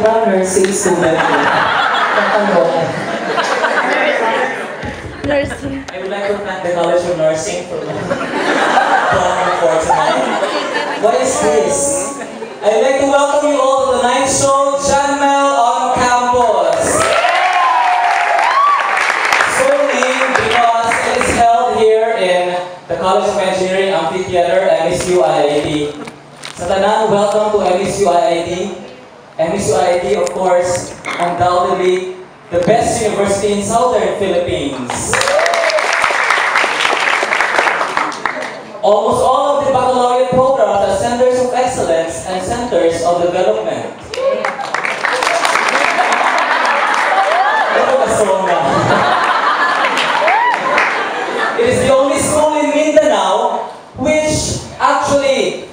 Parang nursing student. Nursing. I would like to thank the College of Nursing for coming for tonight. What is this? I'd like to welcome you all to the night show, John Mel on Campus. So named because it is held here in the College of Engineering Amphitheater, MSU IIT. Sa tanan, welcome to MSU IIT. MSU IIT, of course, undoubtedly the best university in Southern Philippines. Almost all of the baccalaureate programs are centers of excellence and centers of development. It is the only school in Mindanao which actually,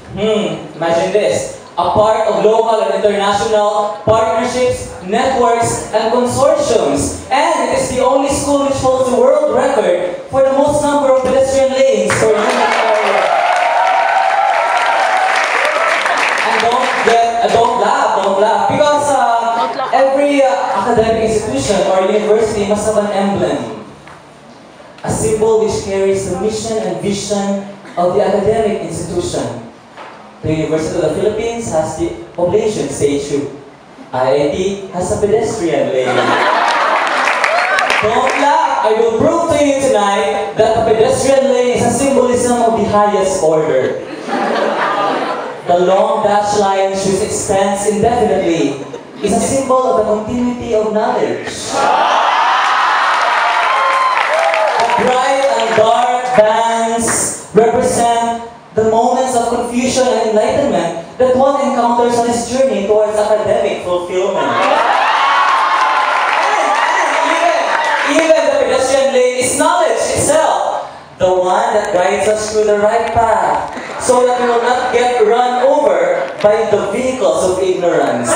imagine this, a part of local and international partnerships, networks, and consortiums. And it is the only school which holds the world record for the most number of pedestrian lanes for a human area. And don't laugh, because every academic institution or university must have an emblem. A symbol which carries the mission and vision of the academic institution. The University of the Philippines has the population statue. IIT has a pedestrian lane. Don't laugh! I will prove to you tonight that the pedestrian lane is a symbolism of the highest order. The long dashed line which extends indefinitely is a symbol of the continuity of knowledge. The bright and dark bands represent the moments of confusion and enlightenment that one encounters on his journey towards academic fulfillment. And even the pedestrian lane is knowledge itself, the one that guides us through the right path, so that we will not get run over by the vehicles of ignorance.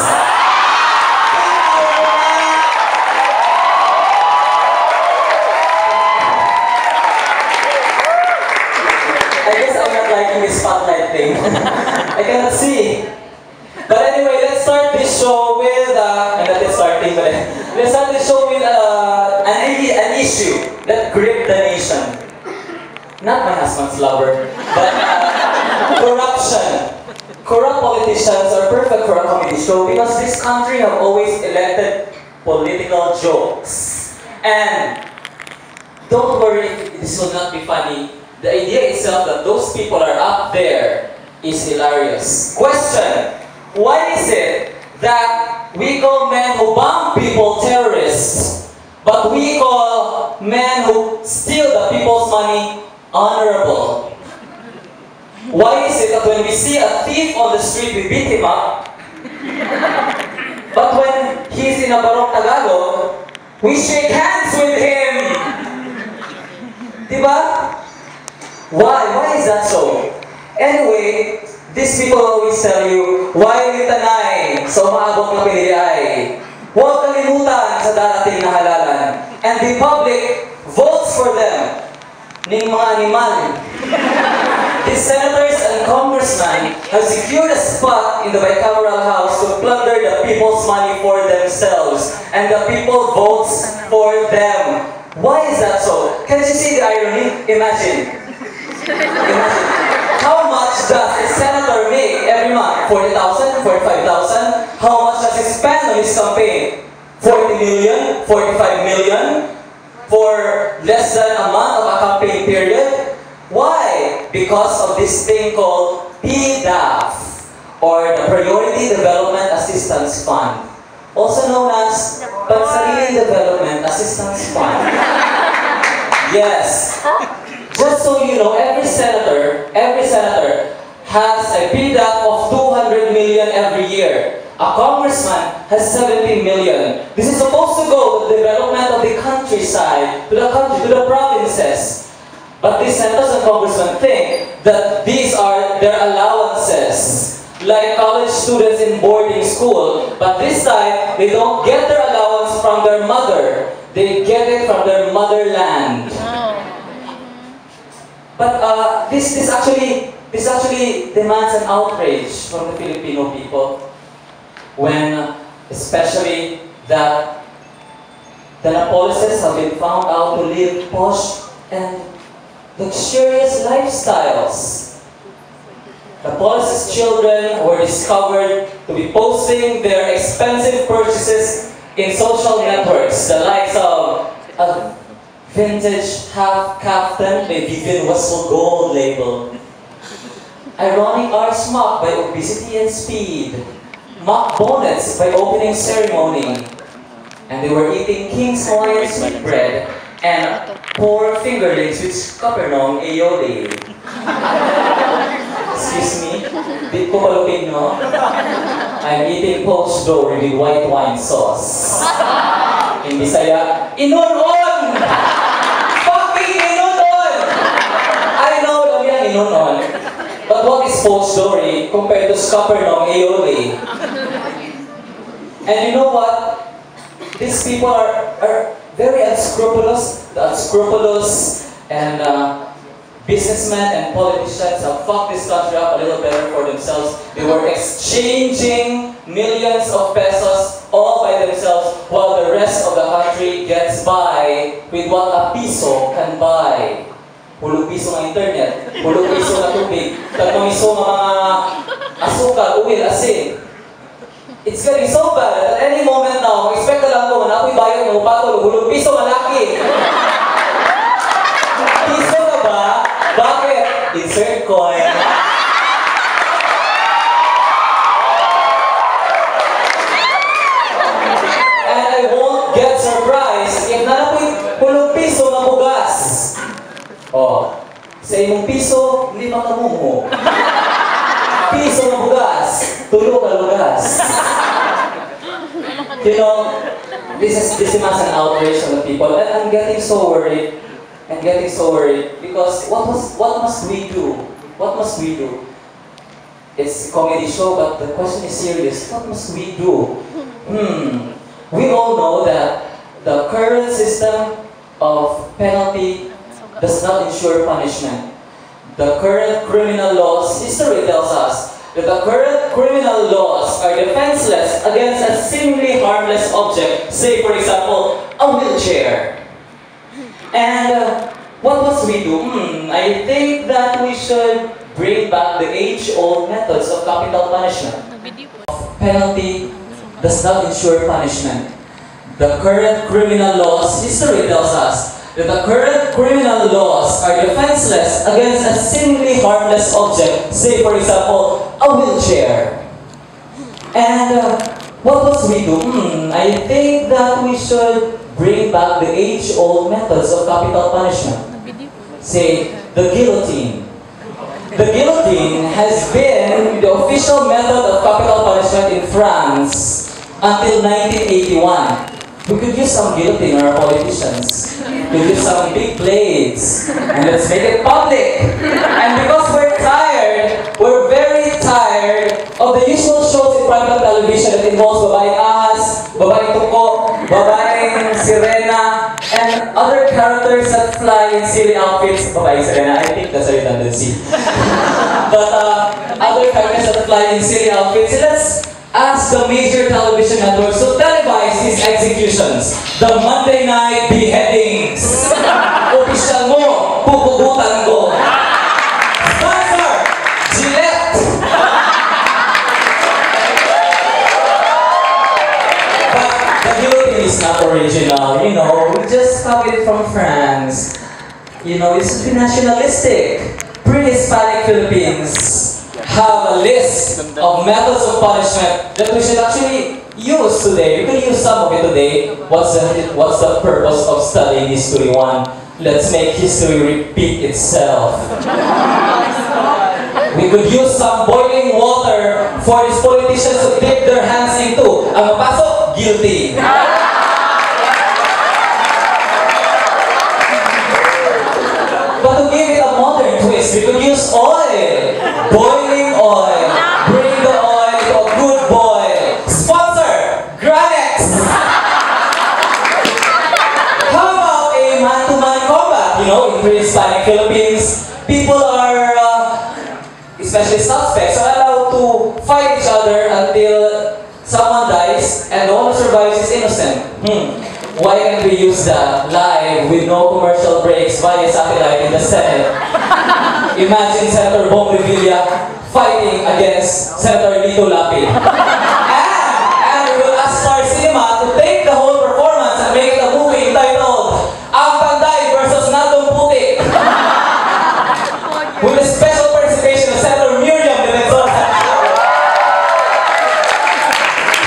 Spotlight thing. I cannot see. But anyway, let's start this show with let's start this show with an issue that gripped the nation. Not my husband's lover, but corruption. Corrupt politicians are perfect for a comedy show because this country have always elected political jokes. And don't worry if this will not be funny. The idea itself that those people are up there is hilarious. Question: why is it that we call men who bomb people terrorists, but we call men who steal the people's money honorable? Why is it that when we see a thief on the street, we beat him up, but when he's in a Barong Tagalog, we shake hands with him? Diba? Why is that so? Anyway, these people always tell you, why ni tanay sa umaabot na piniliay? Huwag kalimutan sa darating na halalan. And the public votes for them. Ning mga animal. These senators and congressmen have secured a spot in the bicameral house to plunder the people's money for themselves. And the people votes for them. Why is that so? Can't you see the irony? Imagine, how much does a senator make every month? 40,000? 45,000? How much does he spend on his campaign? 40 million? 45 million? For less than a month of a campaign period? Why? Because of this thing called PDAF, or the Priority Development Assistance Fund, also known as Pansarili Development Assistance Fund. Yes. Just so you know, every senator has a PDAF of 200 million every year. A congressman has 70 million. This is supposed to go to the development of the countryside, to the provinces. But these senators and congressmen think that these are their allowances, like college students in boarding school. But this time, they don't get their allowance from their mother. They get it from their motherland. But this actually demands an outrage from the Filipino people. When especially that the Napolises have been found out to live posh and luxurious lifestyles. Napoleon's children were discovered to be posting their expensive purchases in social networks, the likes of a vintage half kaftan by Vivian Westwood Gold label, ironic arch mock by Obesity and Speed, mock bonnets by Opening Ceremony, and they were eating King's Hawaiian sweetbread and pork fingerlings with Capernaum aioli. Excuse me, di ko palupin, no? I'm eating poached dough with white wine sauce. In Bisaya, inunon! Fucking inunon! I know lang yan, inunon. But what is poached dough compared to Capernaum aioli? And you know what? These people are very unscrupulous. The unscrupulous and businessmen and politicians have fucked this country up a little better for themselves. They were exchanging millions of pesos all by themselves while the rest of the country gets by with what a piso can buy. Hulog piso ng internet, hulog piso ng tubig, tatlong piso ng mga asukal, uwil, asin. It's getting so bad that at any moment now, expect na lang ko na ako'y bayan ng upatol, hulog piso malaki. Piso ka ba? Bakit? Insert coin. And I won't get surprised if nanapoy hulog piso na bugas. Oh, sa imong piso, hindi makamumo. Piso na bugas, tulo ka lugas. You know, this is an outrage on the people, and I'm getting so worried. And getting so worried because what must we do? What must we do? It's a comedy show, but the question is serious. What must we do? We all know that the current system of penalty does not ensure punishment. The current criminal laws, history tells us that the current criminal laws are defenseless against a seemingly harmless object, say for example, a wheelchair. And what must we do? I think that we should bring back the age-old methods of capital punishment. Penalty does not ensure punishment. The current criminal laws, history tells us that the current criminal laws are defenseless against a seemingly harmless object, say for example, a wheelchair. And what must we do? I think that we should bring back the age-old methods of capital punishment. Say, the guillotine. The guillotine has been the official method of capital punishment in France until 1981. We could use some guillotine in our politicians. We could use some big blades. And let's make it public. And because we're tired, we're very tired of the usual shows in private television that involves babaeng ahas, babaeng tuko, babaeng sirena, and other characters that fly in silly outfits. Babaeng sirena, I think that's a redundancy. But other characters that fly in silly outfits. Let's ask the major television networks to televise these executions. The Monday night beheadings. Official mo, pupugutan ko. Sponsor, Gillette. But the guillotine is not original, you know. We just copied it from France. You know, it's nationalistic. Pre-Hispanic Philippines have a list of methods of punishment that we should actually use today. We could use some of it today. What's the purpose of studying History 1? Let's make history repeat itself. We could use some boiling water for these politicians to dip their hands into. Ang mapasok, guilty. But to give it a modern twist, we could use oil. Boiling oil. Bring the oil to a good boil. Sponsor, Granex. How about a man-to-man combat? You know, in pre-Hispanic Philippines, people are, especially suspects, are allowed to fight each other until someone dies dies, and the one who survives is innocent. Why can't we use that live with no commercial breaks via satellite in the Senate? Imagine Senator Bong Revilla fighting against Senator Lito Lapid. And we will ask Star Cinema to take the whole performance and make it a movie entitled Ang Panday versus Nandong Putik. With a special participation of Senator Miriam de Mendoza.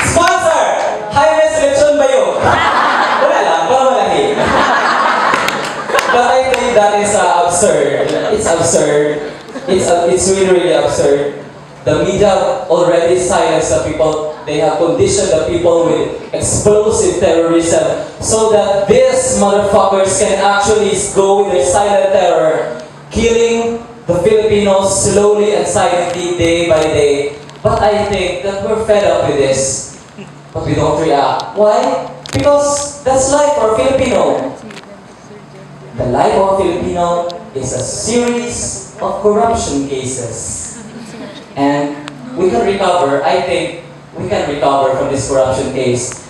Sponsor! High-Res Lechon Bayo. Wala lang, para malahi. But I think that is absurd. It's absurd. It's really absurd. The media already silenced the people. They have conditioned the people with explosive terrorism so that these motherfuckers can actually go with their silent terror, killing the Filipinos slowly and silently day by day. But I think that we're fed up with this. But we don't react. Why? Because that's life for a Filipino. The life of a Filipino is a series of corruption cases. And we can recover. I think we can recover from this corruption case.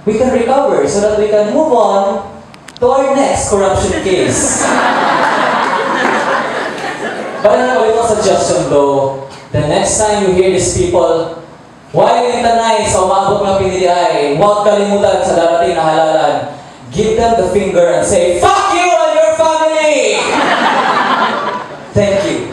We can recover so that we can move on to our next corruption case. But a little suggestion though, the next time you hear these people, while in Tanay sa umabot ng PDI, huwag kalimutan sa darating na halalan. Give them the finger and say, "Fuck you and your family!" Thank you.